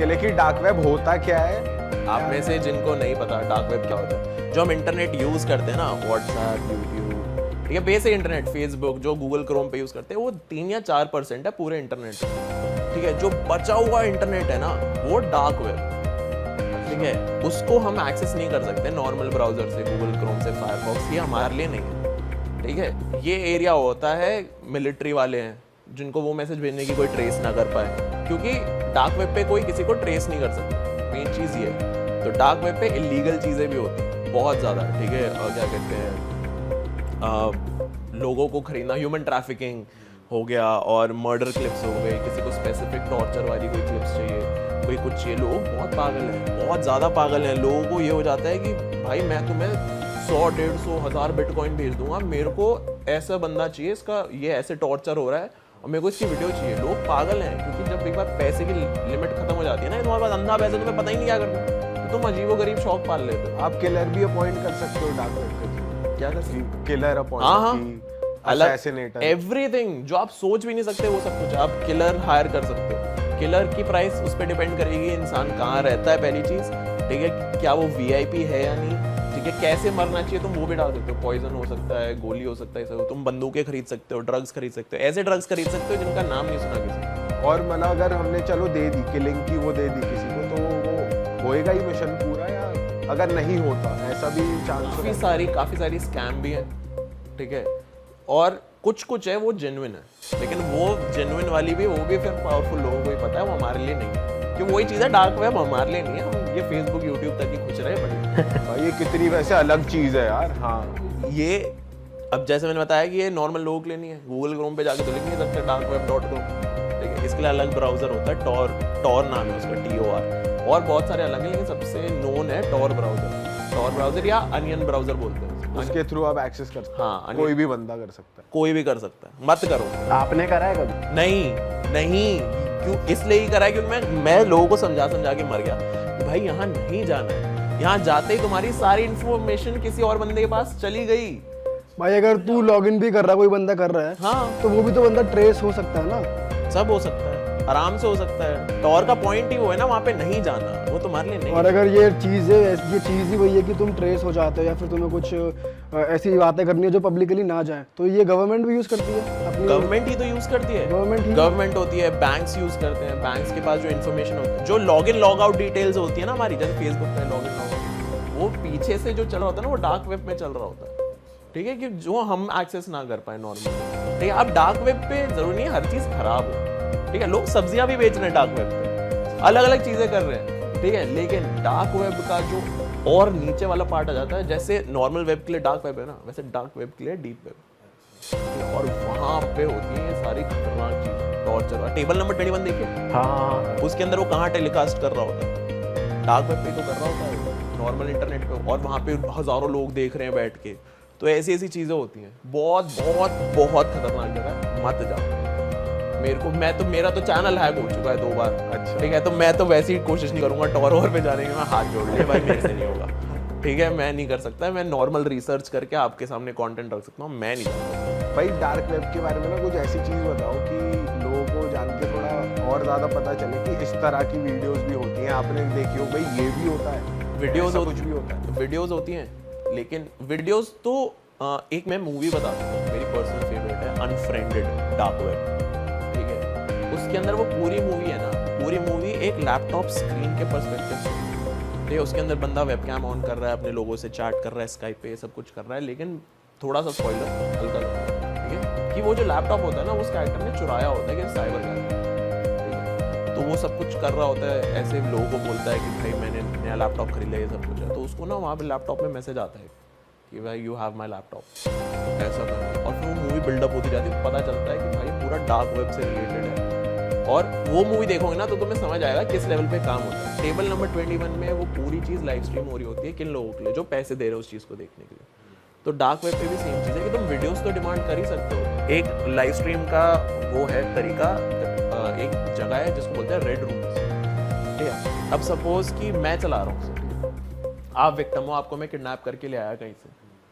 इसके लिए कि डार्क वेब होता क्या है। आप में से जिनको नहीं पता डार्क वेब क्या होता है, जो हम इंटरनेट यूज करते हैं ना, व्हाट्सएप, यूट्यूब, ठीक है, बेसिक इंटरनेट, फेसबुक, जो गूगल क्रोम पे यूज करते हैं, वो 3 या 4% है पूरे इंटरनेट, ठीक है। जो बचा हुआ इंटरनेट है ना, वो डार्क वेब, ठीक है, उसको हम एक्सेस नहीं कर सकते नॉर्मल ब्राउजर से, गूगल क्रोम से, फायरफॉक्स, ये हमारे लिए नहीं है, ठीक है। ये एरिया होता है मिलिट्री वाले हैं, जिनको वो मैसेज भेजने की कोई ट्रेस ना कर पाए, क्योंकि डार्क वेब पे कोई किसी को ट्रेस नहीं कर सकता, मेन चीज़ ये है। तो डार्क वेब पे इलीगल चीज़ें भी होती हैं बहुत ज़्यादा, ठीक है, और क्या कहते हैं, लोगों को खरीदना, ह्यूमन ट्रैफिकिंग हो गया, और मर्डर क्लिप्स हो गए, किसी को स्पेसिफिक टॉर्चर वाली कोई क्लिप्स चाहिए, कोई कुछ चाहिए। लोग बहुत पागल हैं, बहुत ज़्यादा पागल हैं। लोगों को ये हो जाता है कि भाई मैं तुम्हें 100, 150, 1000 बिटकॉइन भेज दूंगा, मेरे को ऐसा बंदा चाहिए, इसका ये ऐसे टॉर्चर हो रहा है और मेरे को इसकी वीडियो चाहिए। लोग पागल हैं, क्योंकि जब एक बार पैसे की लिमिट खत्म हो जाती है ना, तुम्हारे पास अंधा पैसा, तुम्हें पता ही नहीं क्या करना, तो तुम अजीबोगरीब शौक पाल लेते हो। आप किलर भी अपॉइंट कर सकते हो डार्क वेब पे। क्या कर सकते हो? किलर अपॉइंट, अलग एवरीथिंग जो आप सोच भी नहीं सकते, वो सब कुछ आप किलर हायर कर सकते हो। किलर की प्राइस उस पर डिपेंड करेगी इंसान कहाँ रहता है, पहली चीज, ठीक है, क्या वो वीआईपी है या नहीं, ठीक है, कैसे मरना चाहिए तुम वो भी डाल सकते हो। पॉइजन हो सकता है, गोली हो सकता है, सब तुम बंदूकें खरीद सकते हो, ड्रग्स खरीद सकते हो, ऐसे ड्रग्स खरीद सकते हो जिनका नाम नहीं सुना किसी। और मतलब अगर हमने चलो दे दी किलिंग की, वो दे दी किसी को, तो वो होएगा ही मिशन पूरा, या अगर नहीं होता ऐसा भी चांस? काफी सारी स्कैम भी है, ठीक है, और कुछ है वो जेन्युइन है, लेकिन वो जेन्युइन वाली भी, वो भी फिर पावरफुल लोगों को ही पता है, वो हमारे लिए नहीं है, कि वही चीज़ है डार्क वेब हमारे लिए नहीं है। हम ये फेसबुक, यूट्यूब तक ही खुश रहे बढ़िया। भाई ये कितनी वैसे अलग चीज़ है यार। हाँ, ये अब जैसे मैंने बताया कि ये नॉर्मल लोगों के लिए नहीं है, गूगल क्रोम पे जाके तो लिख नहीं सकते darkweb.com, ठीक है, इसके लिए अलग ब्राउजर होता है, टॉर नाम है उसका, TOR, और बहुत सारे अलग हैं, लेकिन सबसे नोन है टॉर ब्राउजर या अनियन ब्राउजर बोलते हैं उसके थ्रू आप एक्सेस कर सकते हैं। हाँ, कोई भी बंदा कर सकता है, कोई भी कर सकता है, मत करो। आपने करा है कभी? नहीं, क्यों? इसलिए ही करा है क्योंकि मैं लोगों को समझा के मर गया कि भाई यहाँ नहीं जाना है, यहाँ जाते ही तुम्हारी सारी इन्फॉर्मेशन किसी और बंदे के पास चली गई। भाई अगर तू लॉगिन भी कर रहा है, कोई बंदा कर रहा है, हाँ, तो वो भी तो बंदा ट्रेस हो सकता है ना। सब हो सकता है, आराम से हो सकता है। टॉर का पॉइंट ही वो है ना, वहाँ पे नहीं जाना, वो तुम्हारे लिए नहीं। और अगर ये चीज़ ही वही है कि तुम ट्रेस हो जाते हो, या फिर तुम्हें कुछ ऐसी बातें करनी है जो पब्लिकली ना जाए, तो ये गवर्नमेंट भी यूज करती है अपनी। गवर्नमेंट ही तो यूज करती है, गवर्नमेंट होती है, बैंक्स यूज करते हैं, बैंक्स के पास जो इन्फॉर्मेशन होती है, जो log in log out details होती है ना हमारी, जैसे फेसबुक पे लॉग इन लॉग आउट, वो पीछे से जो चल रहा होता है ना, वो डार्क वेब में चल रहा होता है, ठीक है, कि जो हम एक्सेस ना कर पाए नॉर्मल, ठीक है। अब डार्क वेब पे जरूरी नहीं है हर चीज खराब हो, ठीक है, लोग सब्जियां भी बेच रहे हैं डार्क वेब पे, अलग अलग चीजें कर रहे हैं, ठीक है, लेकिन डार्क वेब का जो और नीचे वाला पार्ट आ जाता है, जैसे नॉर्मल वेब के लिए डार्क वेब है ना, वैसे डार्क वेब के लिए डीप वेब, और वहां पे होती है ये सारी खतरनाक चीजें, टॉर्चर। टेबल नंबर 21 देखिए, हाँ, उसके अंदर वो कहाँ टेलीकास्ट कर रहा होता है, डार्क वेब पे तो कर रहा होता है, नॉर्मल इंटरनेट पे, और वहां पे हजारों लोग देख रहे हैं बैठ के। तो ऐसी चीजें होती हैं, बहुत बहुत बहुत खतरनाक जगह है, मत जाओ। मेरा तो चैनल हैक हो चुका है 2 बार, अच्छा, ठीक है, तो मैं तो वैसी कोशिश नहीं करूंगा टॉर पे जाने की, मैं हाथ जोड़ ले भाई, मेरे से नहीं होगा, ठीक है, मैं नहीं कर सकता, मैं नॉर्मल रिसर्च करके आपके सामने कंटेंट रख सकता हूँ, मैं नहीं जानता। भाई डार्क वेब के बारे में ना कुछ ऐसी चीज़ बताओ कि लोगों को जान के थोड़ा और ज़्यादा पता चले कि इस तरह की वीडियोस भी होती हैं, आपने देखी हो भाई, ये भी होता है, वीडियोस कुछ भी होता है, वीडियोस होती हैं, लेकिन वीडियोस तो एक मैं मूवी बताता हूँ, मेरी पर्सनल फेवरेट है, अनफ्रेंडेड डार्क वेब, ठीक है, उसके अंदर वो पूरी मूवी है ना, पूरी मूवी एक लैपटॉप स्क्रीन के पर्सपेक्टिव से, ठीक है, उसके अंदर बंदा वेबकैम ऑन कर रहा है, अपने लोगों से चैट कर रहा है, स्काइप पे सब कुछ कर रहा है, लेकिन थोड़ा सा स्पॉइलर हल्का, ठीक है, कि वो जो लैपटॉप होता है ना, उस कैरेक्टर ने चुराया होता है, कि साइबर कैरेक्टर, ठीक है, तो वो सब कुछ कर रहा होता है, ऐसे लोगों को बोलता है कि भाई मैंने नया लैपटॉप खरीदा, ये सब कुछ है, तो उसको ना वहाँ पे लैपटॉप में मैसेज आता है कि भाई यू हैव माई लैपटॉप, ऐसा करके, और फिर वो मूवी बिल्डअप होती जाती है, पता चलता है कि भाई पूरा डार्क वेब से रिलेटेड है, और वो मूवी देखोगे ना तो तुम्हें समझ आएगा किस लेवल पे काम होता है। टेबल नंबर 21 में वो पूरी चीज़ लाइव स्ट्रीम हो रही होती है, किन लोगों के लिए, जो पैसे दे रहे हो उस चीज़ को देखने के लिए। तो डार्क वेब पे भी सेम चीज़ है कि तुम वीडियोस तो डिमांड कर ही सकते हो। एक लाइव स्ट्रीम का वो है तरीका, एक जगह है जिसको बोलते हैं रेड रूम्स, ठीक है। अब सपोज कि मैं चला रहा हूँ, आप विक्टिम हो, आपको मैं किडनैप करके ले आया कहीं से,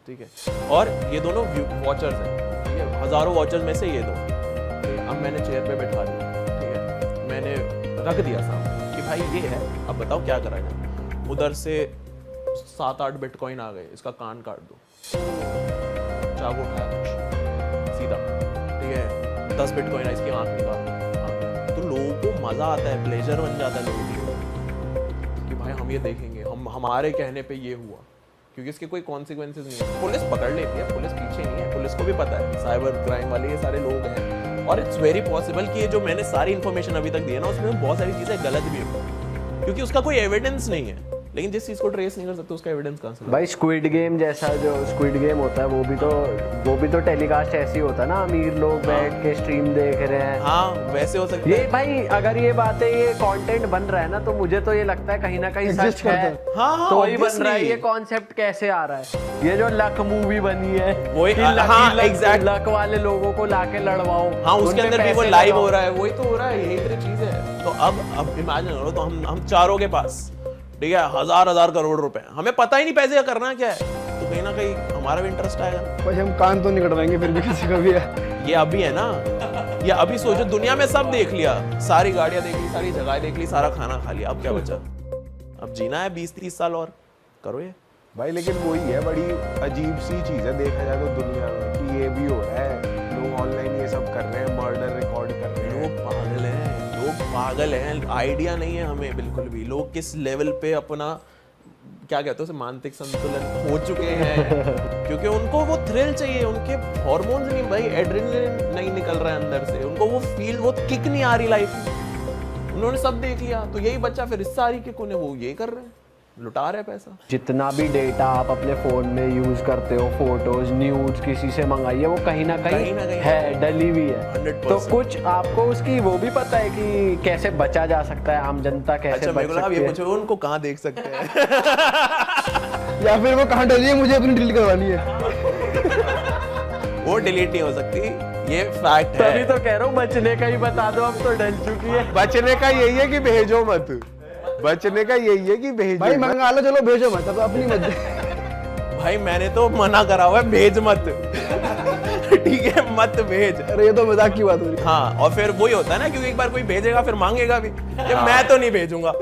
ठीक है, और ये दोनों वॉचर्स हैं, ठीक है, हजारों वॉचर्स में से ये दो, ठीक है, अब मैंने चेयर पे बैठा दिया, ठीक है, मैंने रख दिया सामने कि भाई ये है, अब बताओ क्या करा जाए। उधर से 7-8 बिटकॉइन आ गए, इसका कान काट दो, चाकू उठाया कुछ सीधा, ठीक है, 10 बिटकॉइन है, इसकी आंख निकाल। तो लोगों को मजा आता है, प्लेजर बन जाता है लोगों की कि भाई हम ये देखेंगे, हमारे कहने पे ये हुआ, क्योंकि इसके कोई कॉन्सिक्वेंसेज नहीं है। पुलिस पकड़ लेती है, पुलिस पीछे नहीं है, पुलिस को भी पता है साइबर क्राइम वाले ये सारे लोग हैं, और इट्स वेरी पॉसिबल कि ये जो मैंने सारी इन्फॉर्मेशन अभी तक दी है ना, उसमें बहुत सारी चीजें गलत भी हो, क्योंकि उसका कोई एविडेंस नहीं है। लेकिन जिस चीज को ट्रेस नहीं कर सकते उसका एविडेंस कहां से? भाई स्क्विड गेम जैसा जो स्क्विड गेम होता है वो भी तो टेलीकास्ट ऐसे ही होता है ना, अमीर लोग बैठ के स्ट्रीम देख रहे हैं। हाँ वैसे हो सकता ये है भाई अगर ये बातें ये कंटेंट बन रहा है ना, तो मुझे तो ये लगता है कहीं ना कहीं Exist सच करता है। है। हाँ, तो ही बन रहा है। obviously। ये कॉन्सेप्ट कैसे आ रहा है? ये जो लक मूवी बनी है, वही- कि हाँ, exact। लक वाले लोगों को लाके लड़वाओ, हाँ, उसके उनपे अंदर भी वो पैसे लाइव लगाओ। हो रहा है, वही तो हो रहा है, यही तो चीज है। तो अब इमेजिन करो, तो हम चारों के पास, ठीक है, हजार करोड़ रुपए, हमें पता ही नहीं पैसे का करना क्या है, तो कहीं ना कहीं हमारा भी इंटरेस्ट आएगा। भाई हम कान तो नहीं कटवाएंगे फिर भी किसी का भी है। ये अभी है ना, ये अभी सोचो, दुनिया में सब देख लिया, सारी गाड़ियां देख ली, सारी जगह देख ली, सारा खाना खा लिया, अब क्या बचा? अब जीना है 20-30 साल और, करो ये। भाई लेकिन वही है, बड़ी अजीब सी चीज है देखा जाए तो दुनिया में, कि ये भी हो रहा है, लोग ऑनलाइन ये सब कर रहे हैं, मर्डर रिकॉर्ड कर रहे हैं। लोग पागल हैं, लोग पागल हैं, आइडिया नहीं है हमें बिल्कुल भी, लोग किस लेवल पे अपना क्या कहते हैं उसे, मानसिक संतुलन हो चुके हैं क्योंकि उनको वो थ्रिल चाहिए, उनके हार्मोन्स नहीं भाई, एड्रेनलिन नहीं निकल रहा है अंदर से, उनको वो फील, वो किक नहीं आ रही लाइफ में, उन्होंने सब देख लिया, तो यही बच्चा फिर इस सारी किक उन्हें वो ये कर रहे हैं, लुटा रहे पैसा। जितना भी डेटा आप अपने फोन में यूज करते हो, फोटोज, न्यूज किसी से मंगाइए, वो कहीं ना कहीं है, डली हुई है। 100%। तो कुछ आपको उसकी वो भी पता है कि कैसे बचा जा सकता है, आम जनता कैसे अच्छा, बच मेरे को लगा सकती ये है। पूछो उनको कहाँ देख सकते हैं या फिर वो कहाँ डली है, मुझे अपनी डिलीट करवानी है। वो डिलीट नहीं हो सकती, ये फैक्ट तभी है। तो कह रहा हूँ बचने का ही बता दो, अब तो डल चुकी है। बचने का यही है कि भेजो मत, बचने का यही है कि भेजो भाई मत। मंगा लो, चलो भेजो मत, अब अपनी मत। भाई मैंने तो मना करा हुआ है, भेज मत ठीक है, मत भेज। अरे ये तो मजाक की बात हो रही है। हाँ, और फिर वही होता है ना, क्योंकि एक बार कोई भेजेगा फिर मांगेगा भी, कि मैं तो नहीं भेजूंगा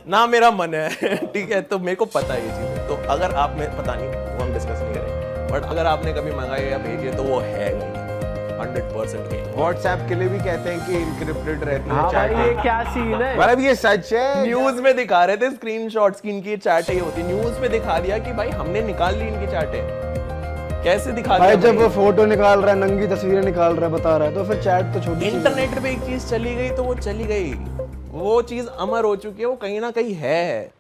ना, मेरा मन है ठीक है, तो मेरे को पता है ये चीज़। तो अगर आप में पता नहीं, वो हम डिस्कस नहीं करेंगे, बट अगर आपने कभी मंगाए या भेजे तो वो है 100% कहीं। व्हाट्सएप के लिए भी कहते हैं कि इनक्रिप्टेड रहती है हाँ भाई, ये चैटिंग, क्या सीन है? मतलब ये सच है। न्यूज में दिखा रहे थे स्क्रीनशॉट्स की, इनकी चैटें होती, न्यूज में दिखा दिया कि भाई हमने निकाल ली इनकी चैटें। कैसे दिखा भाई दिया? जब वो फोटो निकाल रहा है, नंगी तस्वीरें निकाल रहा है, बता रहा है, तो फिर चैट तो छोटी चीज़ है। इंटरनेट पे एक चीज चली गई तो वो चली गई, वो चीज अमर हो चुकी है, वो कहीं ना कहीं है।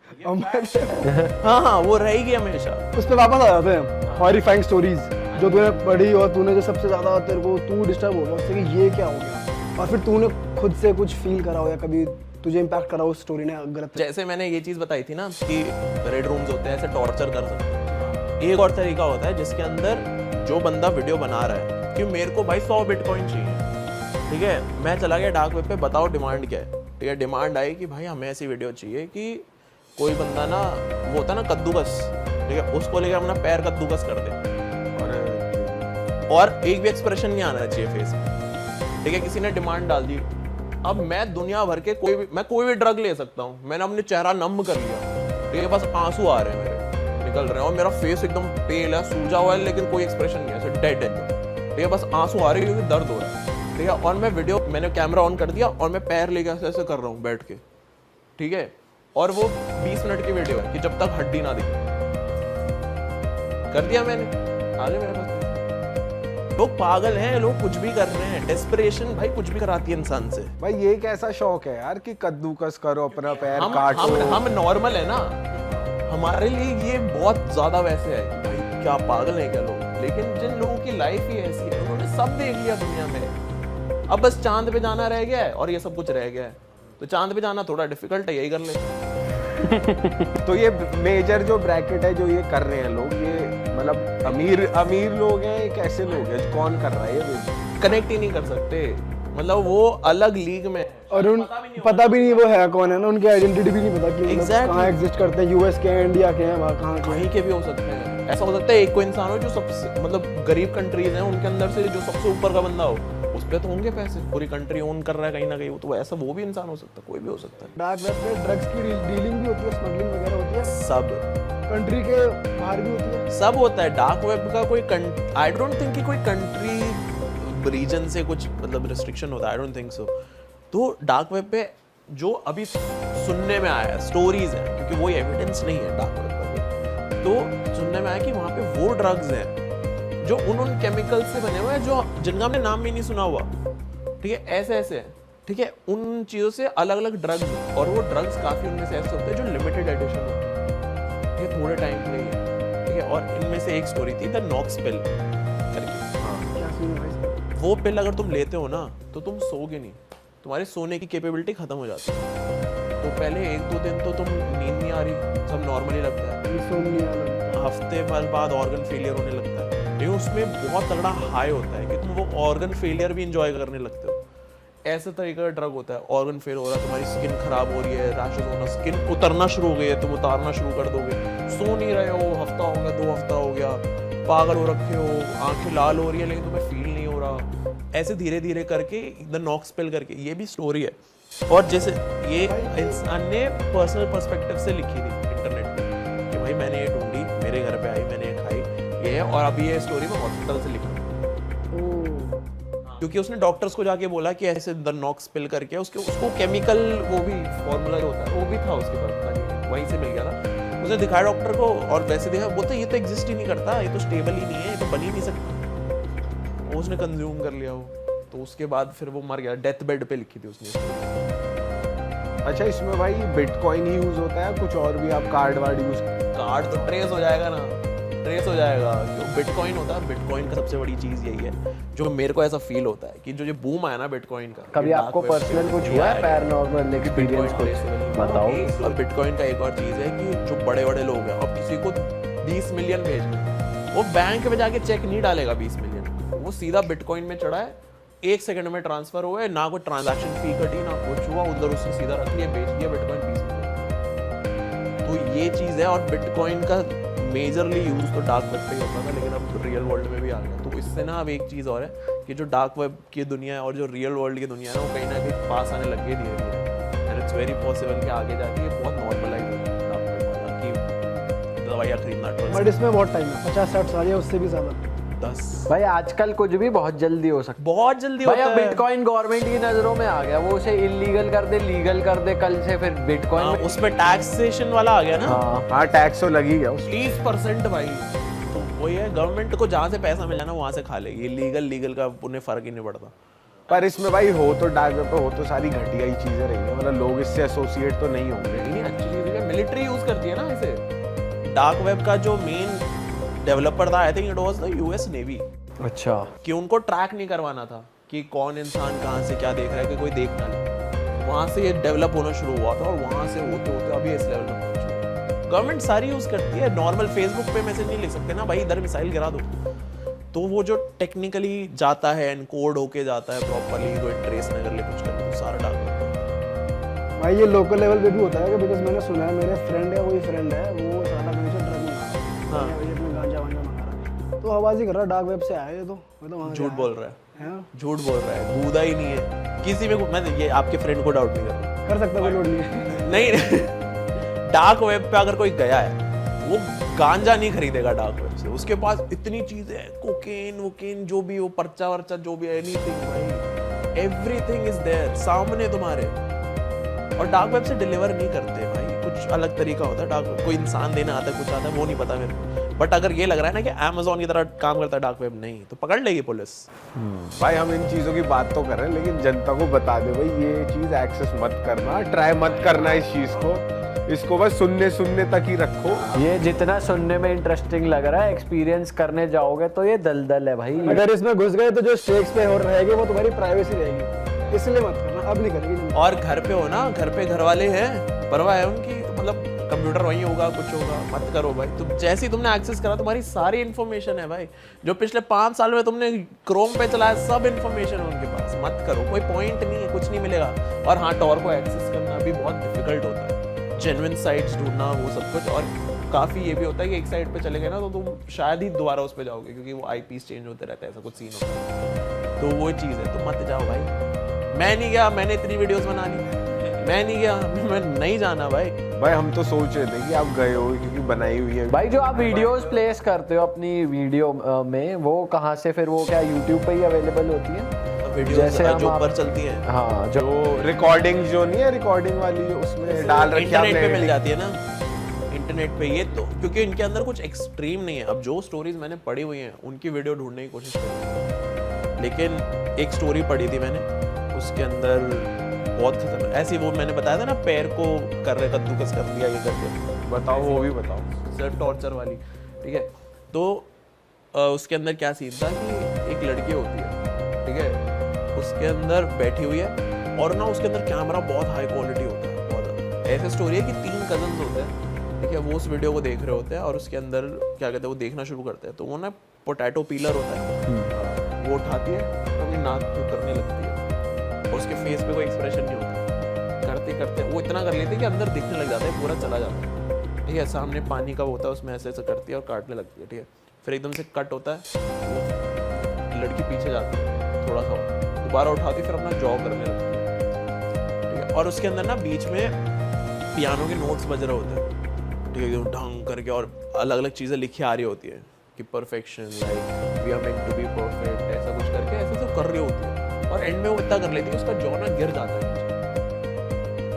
हाँ, वो रहेगी हमेशा। उस पे वापस आ जाते हैं हॉरिफाइंग स्टोरीज जो तूने पढ़ी और तूने जो सबसे ज्यादा तेरे को तू डिस्टर्ब हो गया उससे कि ये क्या हो गया, और फिर तूने खुद से कुछ फील करा हो या कभी तुझे इम्पैक्ट करा उस स्टोरी ने गलत। जैसे मैंने ये चीज बताई थी ना कि रेड रूम्स होते हैं, ऐसे टॉर्चर कर सकते हैं। एक और तरीका होता है जिसके अंदर जो बंदा वीडियो बना रहा है कि मेरे को भाई 100 बिटकॉइन चाहिए, ठीक है, मैं चला गया डार्क वेब पे, बताओ डिमांड क्या है, ठीक है, डिमांड आई कि भाई हमें ऐसी वीडियो चाहिए कि कोई बंदा ना, वो होता है ना कद्दूकस, ठीक है, उसको लेकर अपना पैर कद्दूकस कर दे, और एक भी एक्सप्रेशन नहीं आना चाहिए फेस में, ठीक है, किसी ने डिमांड डाल दी। अब मैं दुनिया भर के कोई भी ड्रग ले सकता हूँ, मैंने अपने चेहरा नम कर लिया, ठीक है, बस आंसू आ रहे हैं मेरे, निकल रहे हैं, और मेरा फेस एकदम पेल है, सूजा हुआ है, लेकिन कोई एक्सप्रेशन नहीं है, ऐसे डेड है, ठीक है, बस आंसू आ रहे हैं क्योंकि दर्द हो रहा है, ठीक है, और मैं वीडियो, मैंने कैमरा ऑन कर दिया और मैं पैर लेके ऐसे कर रहा हूँ बैठ के, ठीक है, और वो 20 मिनट की वीडियो है कि जब तक हड्डी ना दिखे, कर दिया मैंने, आगे मेरे पास। लोग पागल हैं, लोग कुछ भी कर रहे हैं, डेस्परेशन भाई कुछ भी कराती है इंसान से। भाई ये कैसा शौक है यार कि कद्दूकस करो, अपना पैर हम काटो। हम नॉर्मल है ना, हमारे लिए ये बहुत ज्यादा वैसे है कि भाई क्या पागल है क्या लोग, लेकिन जिन लोगों की लाइफ ही ऐसी है, उन्होंने सब देख लिया दुनिया में, अब बस चांद पे जाना रह गया है और ये सब कुछ रह गया है, तो चांद पे जाना थोड़ा डिफिकल्ट है, यही कर लेते हैं। तो ये मेजर जो ब्रैकेट है जो ये कर रहे हैं लोग, ये मतलब अमीर लोग हैं, कैसे लोग हैं, कौन कर रहा है ये? कनेक्ट ही नहीं कर सकते, मतलब वो अलग लीग में, और उन पता भी नहीं वो है कौन है ना, उनकी आइडेंटिटी भी नहीं पता कि मतलब Exactly. कहाँ एग्जिस्ट करते हैं, यूएस के हैं, इंडिया के हैं, वहाँ कहाँ के हैं। कहीं के भी हो सकते हैं, ऐसा हो सकता है एक कोई इंसान हो जो सबसे मतलब गरीब कंट्रीज हैं उनके अंदर से जो सबसे ऊपर का बंदा हो, उस पर तो होंगे पैसे, पूरी कंट्री ओन कर रहा है कहीं ना कहीं, तो ऐसा वो भी इंसान हो सकता है, कोई भी हो सकता है। डार्क वेब पे ड्रग्स की डीलिंग भी होती है, स्मगलिंग वगैरह होती है, सब कंट्री के बाहर भी होती है। सब होता है डार्क वेब का। कोई आई डोंट थिंक कि कोई कंट्री रीजन से कुछ मतलब रिस्ट्रिक्शन होता है, आई डोंट थिंक सो। तो डार्क वेब पे जो अभी सुनने में आया स्टोरीज हैं, क्योंकि वो एविडेंस नहीं है डार्क वेब पर, तो सुनने में आया कि वहाँ पे वो ड्रग्स हैं जो उन केमिकल से बने हुए हैं जो जिनका हमने नाम भी नहीं सुना हुआ, ठीक है, ऐसे ऐसे हैं, ठीक है, उन चीज़ों से अलग अलग ड्रग्स, और वो ड्रग्स काफ़ी उनमें से ऐसे होते हैं जो लिमिटेड एडिशन होते हैं, ठीक है, थोड़े टाइम के लिए है, ठीक है। और इनमें से एक स्टोरी थी द नॉक्स पिल करके। क्या सीन है भाई? वो पिल अगर तुम लेते हो ना तो तुम सोओगे नहीं, तुम्हारे सोने की कैपेबिलिटी खत्म हो जाती है। तो पहले 1-2 दिन तो तुम नींद नहीं आ रही, सब नॉर्मली लगता है, इंसोम्निया लगता है। हफ्ते भर बाद ऑर्गन फेलियर होने लगता है, लेकिन उसमें बहुत तगड़ा हाई होता है कि तुम वो ऑर्गन फेलियर भी इंजॉय करने लगते हो। ऐसे तरीके का ड्रग होता है, ऑर्गन फेल हो रहा है, तुम्हारी स्किन खराब हो रही है, रैशेस होना, स्किन उतरना शुरू हो गई है, तुम उतारना शुरू कर दोगे, सो नहीं रहे हो, हफ्ता हो गया, 2 हफ्ता हो गया, पागल हो रखे हो, आंखें लाल हो रही है लेकिन तुम्हें फील नहीं हो रहा। ऐसे धीरे धीरे करके द नॉक्स पिल करके ये भी स्टोरी है, और जैसे ये इंसान ने पर्सनल पर्सपेक्टिव से लिखी थी इंटरनेट पे कि भाई मैंने ये ढूंढी, मेरे घर पे आई, मैंने ये खाई, ये है, और अभी ये स्टोरी मैं हॉस्पिटल से लिखा क्योंकि उसने डॉक्टर्स को जाके बोला कि ऐसे द नॉक्स पिल करके उसको केमिकल वो भी फॉर्मूला होता है वो भी था उसके पास, वहीं से मिल गया था, उसने दिखाया डॉक्टर को, और वैसे देखा बोलते ये तो एग्जिस्ट ही नहीं करता, ये तो स्टेबल ही नहीं है, ये तो बन ही नहीं सकता, उसने कंज्यूम कर लिया वो, तो उसके बाद फिर वो मर गया, डेथ बेड पे लिखी थी उसने। अच्छा, इसमें भाई बिटकॉइन ही यूज होता है, कुछ और भी आप कार्ड वार्ड यूज? कार्ड तो ट्रेस हो जाएगा ना, ट्रेस हो जाएगा, जो बिटकॉइन होता है, बिटकॉइन का सबसे बड़ी चीज यही है जो मेरे को ऐसा फील होता है कि जो ये बूम आया ना बिटकॉइन का, कभी आपको पर्सनल कुछ हुआ है पैरानॉर्मल एक्सपीरियंस कुछ बताओ। और बिटकॉइन का एक और चीज है कि जो बड़े बड़े लोग हैं, अब किसी को 20 मिलियन भेजना, वो बैंक में जाके चेक नहीं डालेगा 20 मिलियन, वो सीधा बिटकॉइन में चढ़ा है, 1 सेकंड में ट्रांसफर हुआ है, ना कोई ट्रांजैक्शन फी कटी ना कुछ हुआ, उधर उसने सीधा रख लिया, बेच दिया बिटकॉइन 20 मिलियन। तो ये चीज है, और बिटकॉइन का मेजरली यूज तो डार्क वेब पे ही होता था, लेकिन अब रियल वर्ल्ड में भी आ गया, तो इससे ना अब एक चीज और है कि जो डार्क वेब की दुनिया है और जो रियल वर्ल्ड की दुनिया है ना, वो कहीं ना कहीं पास आने लग गई धीरे धीरे, एंड इट्स वेरी पॉसिबल कि आगे जाके ये बहुत नॉर्मलाइज हो जाए डार्क वेब वाला, कि दवाइयाँ खरीदना बट इसमें बहुत टाइम है, 50-60 साल या उससे भी ज्यादा। 10 भाई आजकल कुछ भी बहुत जल्दी हो सकता बहुत जल्दी है। भाई होता अब है। बिटकॉइन गवर्नमेंट की नजरों में आ गया, वो उसे इलीगल कर दे, लीगल कर दे, कल से फिर बिटकॉइन हाँ, उसमें टैक्सेशन वाला आ गया ना, हाँ, टैक्स तो लग ही गया उसमें। 30% भाई, तो वही है, गवर्नमेंट को जहाँ से पैसा मिला ना वहाँ से खा लेगी, लीगल का उन्हें फर्क ही नहीं पड़ता। पर इसमें भाई हो तो डार्क वेब पे हो तो सारी घटिया ही चीजें रही है, मतलब लोग इससे एसोसिएट तो नहीं होंगे। नहीं, अच्छी चीज है, मिलिट्री यूज करती है ना इसे। डार्क वेब का जो मेन डेवलपर था, I think it was the US navy, अच्छा कि उनको ट्रैक नहीं करवाना था कि कौन इंसान कहाँ से क्या देख रहा है, कि कोई देख ना ले, वहाँ से ये डेवलप होना शुरू हुआ था, और वहाँ से होते होते अभी इस लेवल में पहुंच चुका है। गवर्नमेंट सारी यूज करती है, नॉर्मल फेसबुक पे मैसेज नहीं लिख सकते ना भाई इधर मिसाइल गिरा दो, तो वो जो टेक्निकली जाता है, एनकोड होके जाता है प्रॉपर्ली, कोई ट्रेस न कर ले कुछ कर ले, तो सारा डार्क वेब। भाई ये लोकल लेवल पे भी होता है, बिकॉज मैंने सुना है, मेरे फ्रेंड है, वही फ्रेंड है, वो साला कहीं से ड्रग मंगा रहा है, ये अपने गांजा वांजा मंगा रहा है, तो आवाज ही कर रहा है डार्क वेब से आया है, तो मतलब वहाँ झूठ बोल रहा है, है, झूठ बोल रहा है, गूदा ही नहीं है किसी में। मैं ये आपके फ्रेंड को डाउट नहीं कर रहा, कर सकता कोई लोड नहीं है। नहीं डार्क वेब पे अगर कोई गया है वो गांजा नहीं खरीदेगा डार्क वेब से, उसके पास इतनी चीजें हैं, कोकेन वोकेन जो भी हो, पर्चा वर्चा जो भी, एनीथिंग भाई, एवरीथिंग इज देयर सामने तुम्हारे। और डार्क वेब से डिलीवर नहीं करते भाई, कुछ अलग तरीका होता है डार्क वेब, कोई इंसान देना आता है, कुछ आता है, वो नहीं पता मेरे को। बट अगर ये लग रहा है ना कि Amazon की तरह काम करता है डार्क वेब, नहीं तो पकड़ लेगी पुलिस। भाई हम इन चीजों की बात तो कर रहे हैं, लेकिन जनता को बता दे भाई ये चीज एक्सेस मत करना, ट्राई मत करना इस चीज को, इसको बस सुनने तक ही रखो। ये जितना सुनने में इंटरेस्टिंग लग रहा है, एक्सपीरियंस करने जाओगे तो ये दलदल है भाई। अगर इसमें घुस गए तो जो स्टेक्स पे हो रहेगी वो तुम्हारी प्राइवेसी रहेगी, इसलिए मत करना, अब नहीं करेगी। और घर पे हो ना, घर पे घर वाले हैं, परवाह है उनकी, तो मतलब कंप्यूटर वहीं होगा, कुछ होगा, मत करो भाई। तो जैसे ही तुमने एक्सेस करा, तुम्हारी सारी इन्फॉर्मेशन है भाई, जो पिछले 5 साल में तुमने क्रोम पे चलाया, सब इन्फॉर्मेशन है उनके पास, मत करो, कोई पॉइंट नहीं है, कुछ नहीं मिलेगा। और हाँ, टॉर को एक्सेस करना भी बहुत डिफिकल्ट होता है, जेन्युइन साइट्स ढूंढना, वो सब कुछ। और काफ़ी ये भी होता है कि एक साइड पे चले गए ना तो तुम शायद ही दोबारा उस पे जाओगे, क्योंकि वो आईपीस चेंज होते रहते हैं, ऐसा कुछ सीन होता है। तो वो चीज़ है, तो मत जाओ भाई। मैं नहीं गया, मैंने इतनी वीडियोस बना ली, मैं नहीं गया, मैं नहीं जाना भाई। भाई हम तो सोच रहे थे कि आप गए हो क्योंकि बनाई हुई है। भाई जो आप वीडियोस प्लेस करते हो अपनी वीडियो में, वो कहाँ से फिर, वो क्या यूट्यूब पे ही अवेलेबल होती है? वीडियोस जैसे हम जो आप- पर चलती हैं, हाँ, जो जो रिकॉर्डिंग जो नहीं है, रिकॉर्डिंग वाली उसमें डाल रखी है इंटरनेट पे आपने। मिल जाती है ना, इंटरनेट पे। ये तो क्योंकि इनके अंदर कुछ एक्सट्रीम नहीं है। अब जो स्टोरीज मैंने पढ़ी हुई हैं उनकी वीडियो ढूंढने की कोशिश करी, लेकिन एक स्टोरी पढ़ी थी मैंने, उसके अंदर बहुत खतरनाक ऐसी, वो मैंने बताया था ना, पैर को कर रहे कद्दूकस कर दिया ये करके। बताओ, वो भी बताओ। सर टॉर्चर वाली, ठीक है। तो उसके अंदर क्या सीन था कि एक लड़की होती है, ठीक है, उसके अंदर बैठी हुई है और ना उसके अंदर कैमरा बहुत हाई क्वालिटी होता है, बहुत ज़्यादा। ऐसी स्टोरी है कि 3 कजन्स होते हैं, ठीक है, वो उस वीडियो को देख रहे होते हैं और उसके अंदर क्या कहते हैं, वो देखना शुरू करते हैं। तो वो ना पोटैटो पीलर होता है, वो उठाती है तो अपनी नाक को करने लगती है और उसके फेस पे कोई एक्सप्रेशन नहीं होता। करते करते वो इतना कर लेती है कि अंदर दिखने लग जाता है, पूरा चला जाता है, ठीक है। सामने पानी का होता है, उसमें ऐसे ऐसे करती है और काटने लगती है, ठीक है। फिर एकदम से कट होता है, वो लड़की पीछे जाती है थोड़ा सा, दोबारा उठाती, फिर अपना जॉब करने लगती है, ठीक है। और उसके अंदर ना बीच में पियानो के नोट्स बज रहे होते हैं, ठीक है, एकदम ढंग करके, और अलग अलग चीज़ें लिखी आ रही होती है कि perfection, like we are meant to be perfect, ऐसा कुछ करके ऐसे सब कर रही होती है। और एंड में वो इतना कर लेती है उसका जॉ ना गिर जाता है नीचे,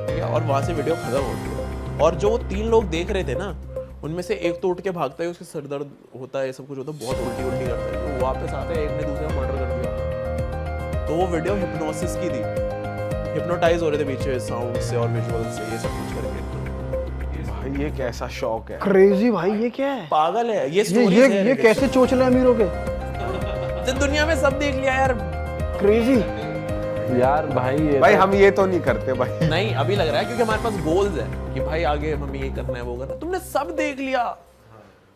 ठीक है, और वहाँ से वीडियो खत्म होती है। और जो वो 3 लोग देख रहे थे ना, उनमें से एक तो उठ के भागता है, उसके सर दर्द होता है, सब कुछ होता है, बहुत उल्टी उल्टी करता है, तो वापस आता है, एक ने दूसरे का मर्डर कर दिया। तो वो वीडियो हिप्नोसिस की थी, हिप्नोटाइज हो रहे थे पीछे साउंड से और विजुअल से, ये सब कुछ करके। भाई ये कैसा शौक है। क्रेजी भाई, ये क्या है? पागल है ये ये स्टोरी ये है, ये कैसे चोचले अमीरों के? तो दुनिया में सब देख लिया यार। क्रेजी। यार भाई ये भाई हम ये तो नहीं करते भाई। नहीं अभी लग रहा है क्योंकि हमारे पास गोल्स है कि भाई आगे हमें ये करना है, वो करना है। तुमने सब देख लिया,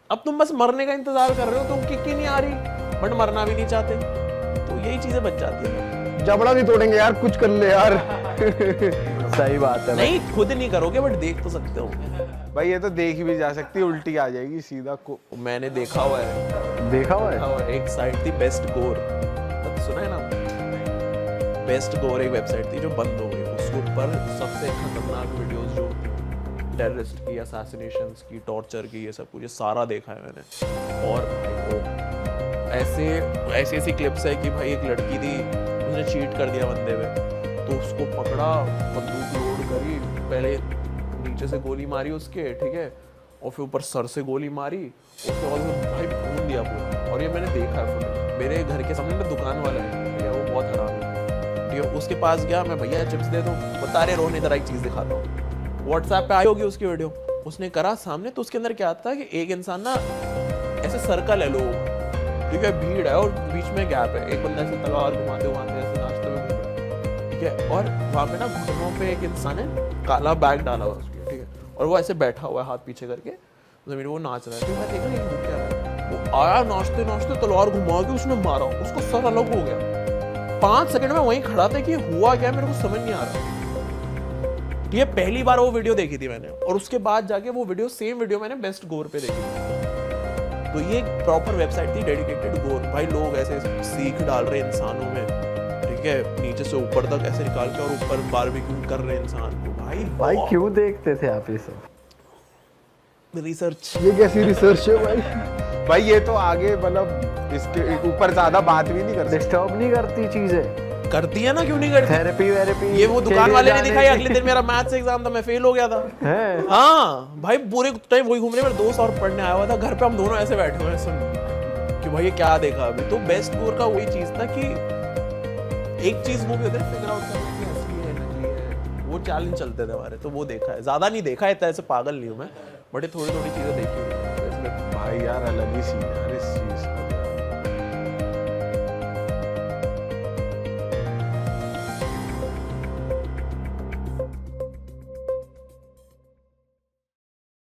अब तुम बस मरने का इंतजार कर रहे हो, तुम किक ही नहीं आ रही, बट मरना भी नहीं चाहते, तो यही चीजें बच जाती है। जबड़ा नहीं तोड़ेंगे यार, कुछ कर ले यार। सही बात है भाई। नहीं खुद नहीं करोगे बट देख तो सकते हो। भाई ये तो देख भी जा सकती है, उल्टी आ जाएगी सीधा को। मैंने देखा हुआ है, देखा हुआ देखा है। हुआ है। एक साइट थी बेस्ट गोर, सुना है ना? बेस्ट गोर एक वेबसाइट थी जो बंद हो गई, उसके ऊपर सबसे खतरनाक वीडियोस जो टेररिस्ट की, असैसिनेशंस की, टॉर्चर की, ये सब कुछ ये सारा देखा है मैंने। और भाई वो ऐसी ऐसी क्लिप्स है कि भाई एक लड़की थी, उसने चीट कर दिया बंदे पे, तो उसको पकड़ा, बंदूक लोड करी, पहले नीचे से गोली मारी उसके, ठीक है, और फिर ऊपर सर से गोली मारी, उसके बाद भाई भून दिया पूरा। और ये मैंने देखा है फुटेज, मेरे घर के सामने ना दुकान वाला है, ठीक है, वो बहुत हरामी है, ठीक है। उसके पास गया मैं, भैया चिप्स दे दो, बता रहे रोने, जरा एक चीज़ दिखाता हूँ। व्हाट्सएप पे आई होगी उसकी वीडियो, उसने करा सामने, तो उसके अंदर क्या आता है कि एक इंसान ना ऐसे सर्कल है लोग, ठीक है, भीड़ है और बीच में गैप है, एक बंदा ऐसे तलवार घुमाते घुमाते ऐसे नाचते हुए घूम रहा है, ठीक है। और वहाँ पे ना घुटनों पे एक इंसान है, काला बैग डाला हुआ उसके, ठीक है, और वो ऐसे बैठा हुआ है हाथ पीछे करके जमीन, वो नाच रहा है। फिर मैं देख रहा हूँ क्या है, वो आया नाचते नाचते तलवार घुमा के उसने मारा, उसको सर अलग हो गया। 5 सेकंड में वहीं खड़ा था कि हुआ क्या, मेरे को समझ नहीं आ रहा। ये पहली बार वो वीडियो देखी थी मैंने, और उसके बाद जाके वो वीडियो, सेम वीडियो मैंने बेस्ट गोर पे देखी थी। तो ये एक प्रॉपर वेबसाइट थी डेडिकेटेड गोर। भाई लोग ऐसे सीख डाल रहे इंसानों में, ठीक है, नीचे से ऊपर तक ऐसे निकाल के, और ऊपर बारबेक्यू कर रहे इंसान को। भाई क्यों देखते थे आप ये सब? रिसर्च। ये कैसी रिसर्च है भाई? भाई ये तो आगे मतलब इसके ऊपर ज्यादा बात भी नहीं कर सकते। डिस्टर्ब नहीं करती चीजें? करती है ना, क्यों नहीं करती? थेरेपी वेरेपी ये वो दुकान वाले ने दिखाई, अगले दिन मेरा मैथ्स एग्जाम था, मैं फेल हो गया था। है? हाँ भाई, पूरे टाइम वही घूम रहे, मेरा दोस्त और पढ़ने आया हुआ था, घर पे हम दोनों ऐसे बैठे हुए हैं सुन कि भाई ये क्या देखा अभी। तो बेस्ट गोर का वही चीज था कि एक चीज वो भी होता है फिगर आउट करना कि असली है नकली है, वो चैलेंज चलते थे हमारे, तो वो देखा है। ज्यादा नहीं देखा है, इतना ऐसे पागल नहीं हूँ मैं, बट ये थोड़ी थोड़ी चीजें देखी हुई है, तो इसलिए भाई यार अलग ही सीन है यार इस चीज का।